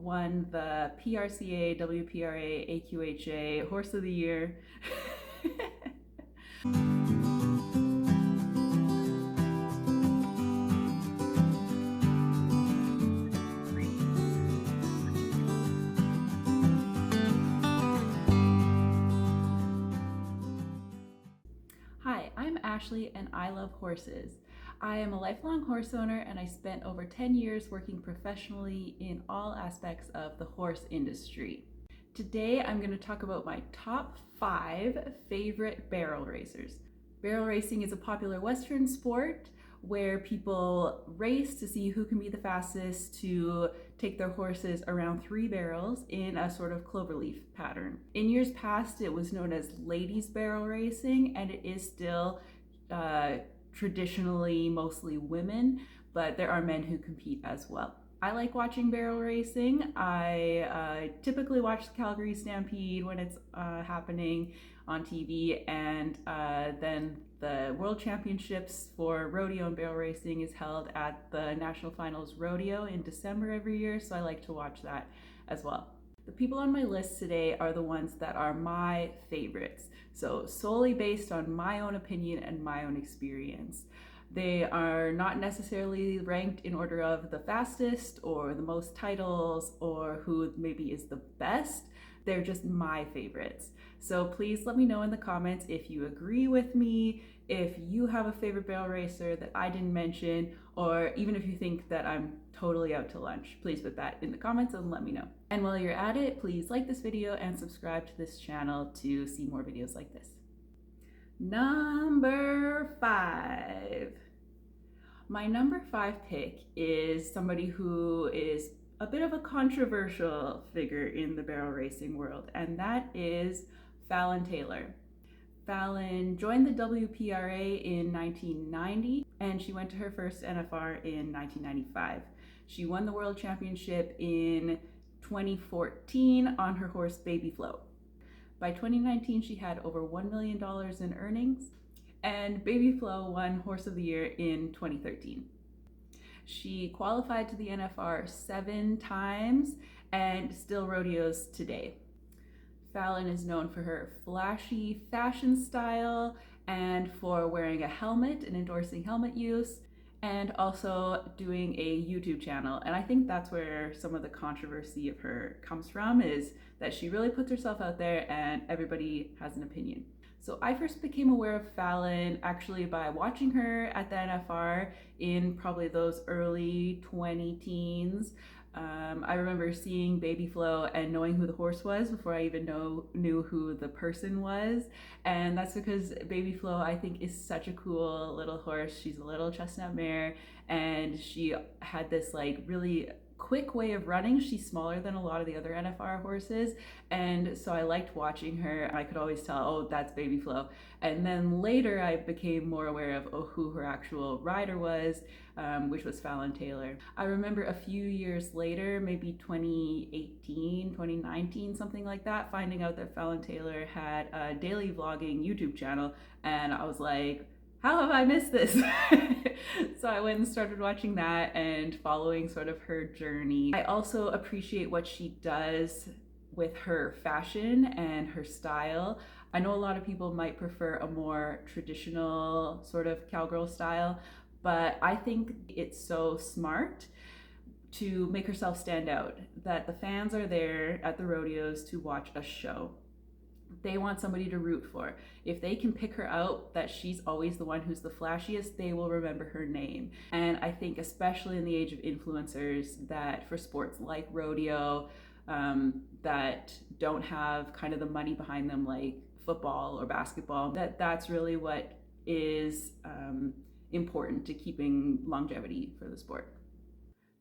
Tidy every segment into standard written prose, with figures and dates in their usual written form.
Won the PRCA, WPRA, AQHA Horse of the Year. Hi, I'm Ashley and I love horses. I am a lifelong horse owner and I spent over 10 years working professionally in all aspects of the horse industry. Today I'm going to talk about my top 5 favorite barrel racers. Barrel racing is a popular Western sport where people race to see who can be the fastest to take their horses around 3 barrels in a sort of cloverleaf pattern. In years past, it was known as ladies barrel racing, and it is still traditionally mostly women, but there are men who compete as well. I like watching barrel racing. I typically watch the Calgary Stampede when it's happening on TV, and then the World Championships for rodeo and barrel racing is held at the National Finals Rodeo in December every year, so I like to watch that as well. The people on my list today are the ones that are my favorites, so solely based on my own opinion and my own experience. They are not necessarily ranked in order of the fastest or the most titles or who maybe is the best. They're just my favorites. So please let me know in the comments if you agree with me, if you have a favorite barrel racer that I didn't mention, or even if you think that I'm totally out to lunch. Please put that in the comments and let me know. And while you're at it, please like this video and subscribe to this channel to see more videos like this. Number 5. My number 5 pick is somebody who is a bit of a controversial figure in the barrel racing world, and that is Fallon Taylor. Fallon joined the WPRA in 1990, and she went to her first NFR in 1995. She won the World Championship in 2014 on her horse Baby Flow. By 2019, she had over $1 million in earnings, and Baby Flow won Horse of the Year in 2013. She qualified to the NFR 7 times and still rodeos today. Fallon is known for her flashy fashion style and for wearing a helmet and endorsing helmet use, and also doing a YouTube channel. And I think that's where some of the controversy of her comes from, is that she really puts herself out there and everybody has an opinion. So I first became aware of Fallon actually by watching her at the NFR in probably those early 20 teens. I remember seeing Baby Flow and knowing who the horse was before I even knew who the person was. And that's because Baby Flow, I think, is such a cool little horse. She's a little chestnut mare, and she had this like really quick way of running. She's smaller than a lot of the other NFR horses, and so I liked watching her. I could always tell, oh, that's Baby Flow. And then later I became more aware of who her actual rider was, which was Fallon Taylor. I remember a few years later, maybe 2018, 2019, something like that, finding out that Fallon Taylor had a daily vlogging YouTube channel, and I was like, how have I missed this? So I went and started watching that and following sort of her journey. I also appreciate what she does with her fashion and her style. I know a lot of people might prefer a more traditional sort of cowgirl style, but I think it's so smart to make herself stand out, that the fans are there at the rodeos to watch a show. They want somebody to root for. If they can pick her out that she's always the one who's the flashiest, they will remember her name. And I think especially in the age of influencers, that for sports like rodeo, that don't have kind of the money behind them like football or basketball, that's really what is important to keeping longevity for the sport.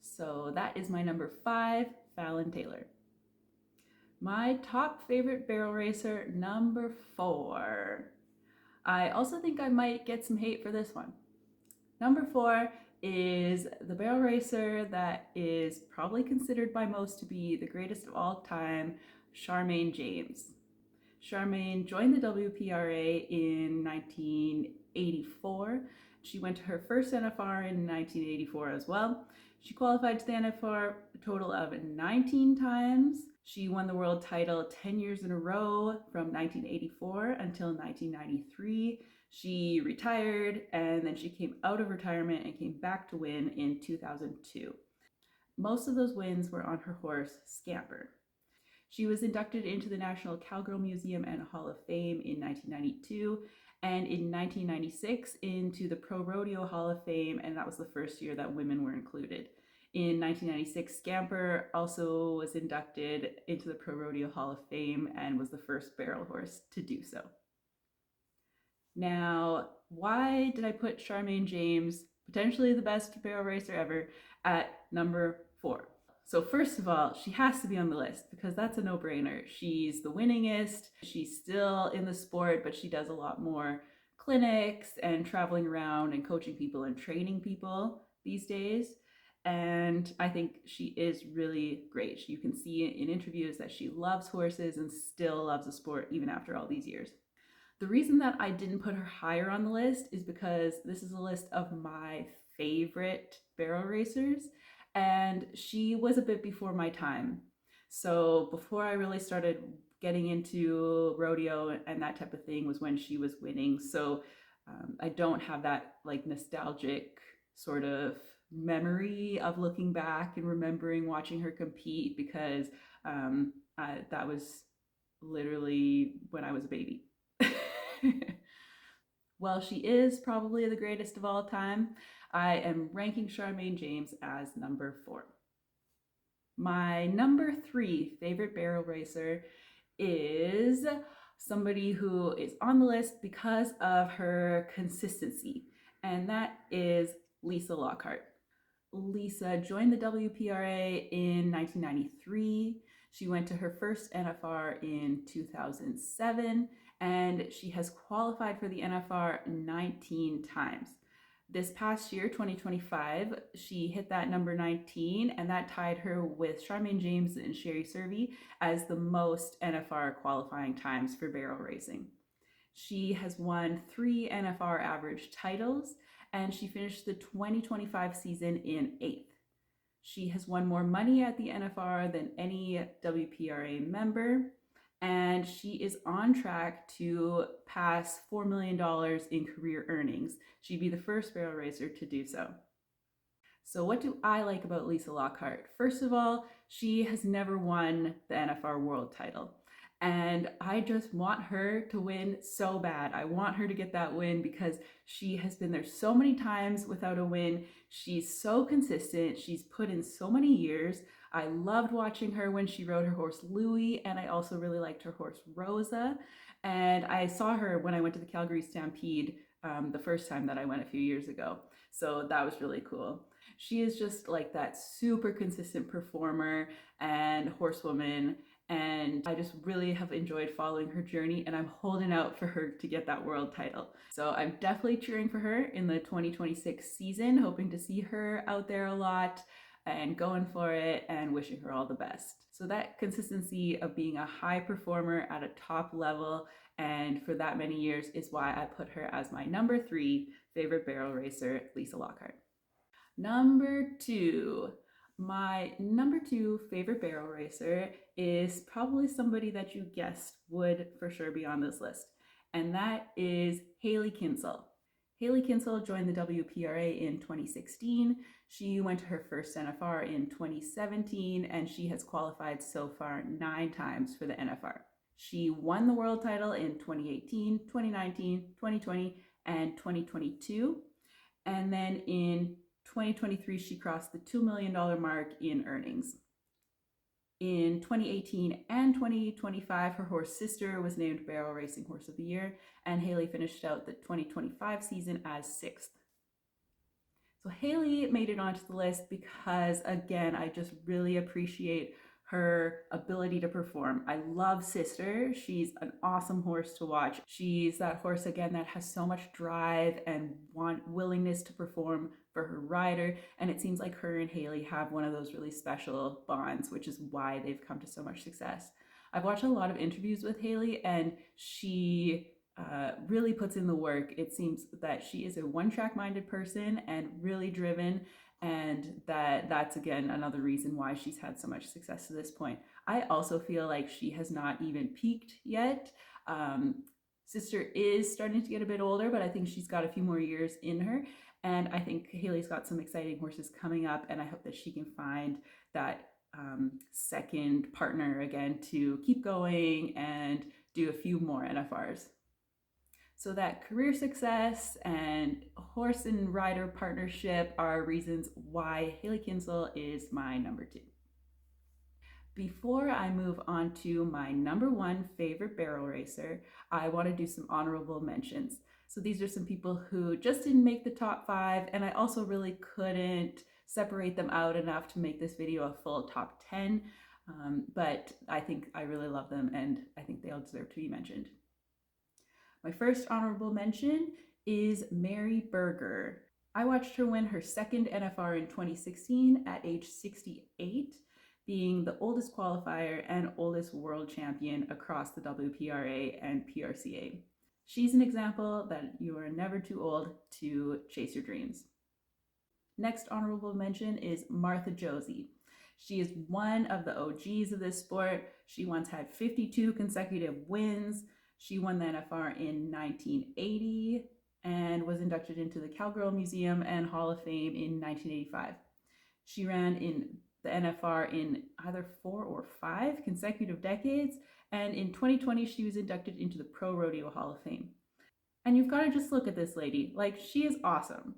So that is my number 5, Fallon Taylor. My top favorite barrel racer, number 4. I also think I might get some hate for this one. Number 4 is the barrel racer that is probably considered by most to be the greatest of all time, Charmaine James. Charmaine joined the WPRA in 1984. She went to her first NFR in 1984 as well. She qualified to the NFR a total of 19 times. She won the world title 10 years in a row from 1984 until 1993. She retired and then she came out of retirement and came back to win in 2002. Most of those wins were on her horse, Scamper. She was inducted into the National Cowgirl Museum and Hall of Fame in 1992 and in 1996 into the Pro Rodeo Hall of Fame, and that was the first year that women were included. In 1996, Scamper also was inducted into the Pro Rodeo Hall of Fame and was the first barrel horse to do so. Now, why did I put Charmaine James, potentially the best barrel racer ever, at number 4? So first of all, she has to be on the list because that's a no-brainer. She's the winningest. She's still in the sport, but she does a lot more clinics and traveling around and coaching people and training people these days. And I think she is really great. You can see in interviews that she loves horses and still loves the sport even after all these years. The reason that I didn't put her higher on the list is because this is a list of my favorite barrel racers, and she was a bit before my time. So before I really started getting into rodeo and that type of thing was when she was winning. So I don't have that like nostalgic sort of memory of looking back and remembering watching her compete because that was literally when I was a baby. Well, she is probably the greatest of all time. I am ranking Charmaine James as number 4. My number 3 favorite barrel racer is somebody who is on the list because of her consistency, and that is Lisa Lockhart. Lisa joined the WPRA in 1993. She went to her first NFR in 2007, and she has qualified for the NFR 19 times. This past year, 2025, she hit that number 19, and that tied her with Charmaine James and Sherry Servey as the most NFR qualifying times for barrel racing. She has won 3 NFR average titles, and she finished the 2025 season in 8th. She has won more money at the NFR than any WPRA member, and she is on track to pass $4 million in career earnings. She'd be the first barrel racer to do so. So what do I like about Lisa Lockhart? First of all, she has never won the NFR world title. And I just want her to win so bad. I want her to get that win because she has been there so many times without a win. She's so consistent. She's put in so many years. I loved watching her when she rode her horse Louie, and I also really liked her horse Rosa. And I saw her when I went to the Calgary Stampede the first time that I went a few years ago. So that was really cool. She is just like that super consistent performer and horsewoman, and I just really have enjoyed following her journey, and I'm holding out for her to get that world title. So I'm definitely cheering for her in the 2026 season, hoping to see her out there a lot and going for it and wishing her all the best. So that consistency of being a high performer at a top level and for that many years is why I put her as my number 3 favorite barrel racer, Lisa Lockhart. Number 2. My number 2 favorite barrel racer is probably somebody that you guessed would for sure be on this list, and that is Haley Kinsel. Haley Kinsel joined the WPRA in 2016. She went to her first NFR in 2017, and she has qualified so far 9 times for the NFR. She won the world title in 2018, 2019, 2020, and 2022. And then in 2023, she crossed the $2 million mark in earnings. In 2018 and 2025, her horse Sister was named Barrel Racing Horse of the Year, and Haley finished out the 2025 season as 6th. So Haley made it onto the list because, again, I just really appreciate her ability to perform. I love Sister. She's an awesome horse to watch. She's that horse, again, that has so much drive and willingness to perform for her rider. And it seems like her and Haley have one of those really special bonds, which is why they've come to so much success. I've watched a lot of interviews with Haley, and she really puts in the work. It seems that she is a one-track minded person and really driven, And that's again another reason why she's had so much success to this point. I also feel like she has not even peaked yet. Um, Sister is starting to get a bit older, but I think she's got a few more years in her. And I think Haley's got some exciting horses coming up, and I hope that she can find that second partner again to keep going and do a few more NFRs. So that career success and horse and rider partnership are reasons why Haley Kinsel is my number 2. Before I move on to my number 1 favorite barrel racer, I want to do some honorable mentions. So these are some people who just didn't make the top 5, and I also really couldn't separate them out enough to make this video a full top 10. But I think I really love them, and I think they all deserve to be mentioned. My first honorable mention is Mary Berger. I watched her win her second NFR in 2016 at age 68, being the oldest qualifier and oldest world champion across the WPRA and PRCA. She's an example that you are never too old to chase your dreams. Next honorable mention is Martha Josie. She is one of the OGs of this sport. She once had 52 consecutive wins. She won the NFR in 1980 and was inducted into the Cowgirl Museum and Hall of Fame in 1985. She ran in the NFR in either 4 or 5 consecutive decades, and in 2020 she was inducted into the Pro Rodeo Hall of Fame. And you've got to just look at this lady, like, she is awesome.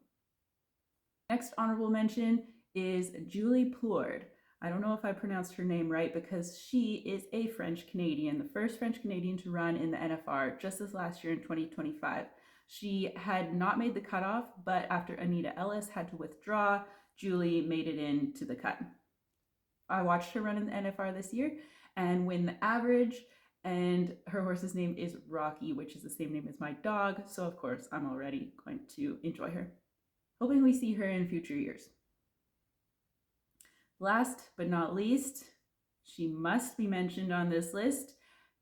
Next honorable mention is Julie Plourde. I don't know if I pronounced her name right because she is a French Canadian, the first French Canadian to run in the NFR just this last year in 2025. She had not made the cutoff, but after Anita Ellis had to withdraw, Julie made it into the cut. I watched her run in the NFR this year and win the average, and her horse's name is Rocky, which is the same name as my dog, so of course I'm already going to enjoy her. Hoping we see her in future years. Last but not least, she must be mentioned on this list,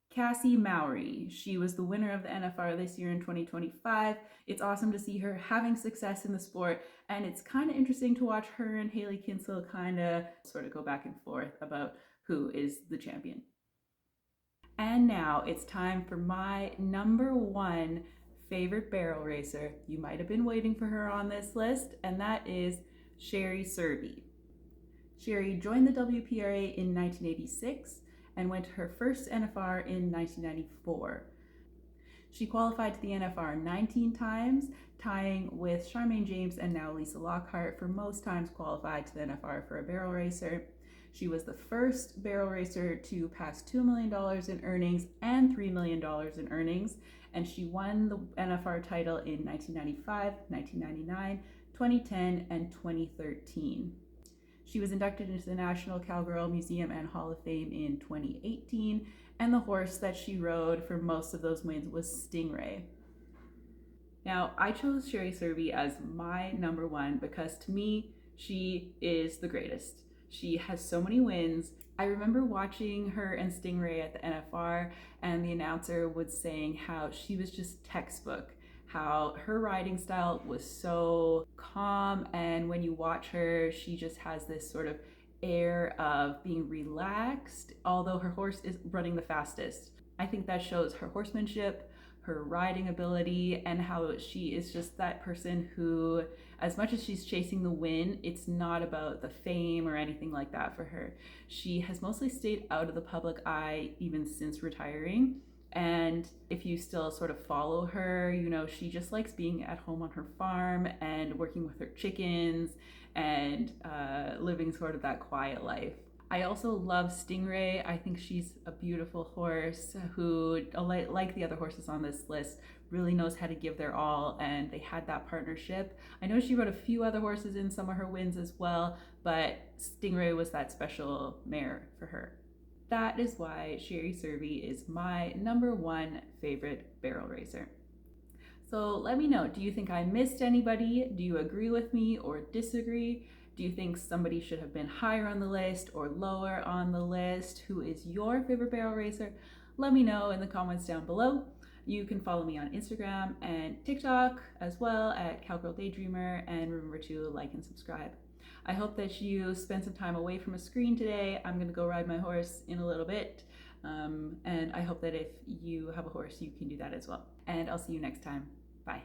Cassie Mowry. She was the winner of the NFR this year in 2025. It's awesome to see her having success in the sport, and it's kind of interesting to watch her and Haley Kinsel kind of sort of go back and forth about who is the champion. And now it's time for my number 1 favorite barrel racer. You might have been waiting for her on this list, and that is Sherry Serby. Sherry joined the WPRA in 1986 and went to her first NFR in 1994. She qualified to the NFR 19 times, tying with Charmaine James and now Lisa Lockhart for most times qualified to the NFR for a barrel racer. She was the first barrel racer to pass $2 million in earnings and $3 million in earnings, and she won the NFR title in 1995, 1999, 2010, and 2013. She was inducted into the National Cowgirl Museum and Hall of Fame in 2018, and the horse that she rode for most of those wins was Stingray. Now, I chose Sherry Serby as my number 1 because to me, she is the greatest. She has so many wins. I remember watching her and Stingray at the NFR, and the announcer was saying how she was just textbook, how her riding style was so calm, and when you watch her, she just has this sort of air of being relaxed, although her horse is running the fastest. I think that shows her horsemanship, her riding ability, and how she is just that person who, as much as she's chasing the win, it's not about the fame or anything like that for her. She has mostly stayed out of the public eye even since retiring. And if you still sort of follow her, you know, she just likes being at home on her farm and working with her chickens and living sort of that quiet life. I also love Stingray. I think she's a beautiful horse who, like the other horses on this list, really knows how to give their all, and they had that partnership. I know she rode a few other horses in some of her wins as well, but Stingray was that special mare for her. That is why Sherry Serby is my number 1 favorite barrel racer. So let me know, do you think I missed anybody? Do you agree with me or disagree? Do you think somebody should have been higher on the list or lower on the list? Who is your favorite barrel racer? Let me know in the comments down below. You can follow me on Instagram and TikTok as well at Cowgirl Daydreamer, and remember to like and subscribe. I hope that you spend some time away from a screen today. I'm going to go ride my horse in a little bit. And I hope that if you have a horse, you can do that as well. And I'll see you next time. Bye.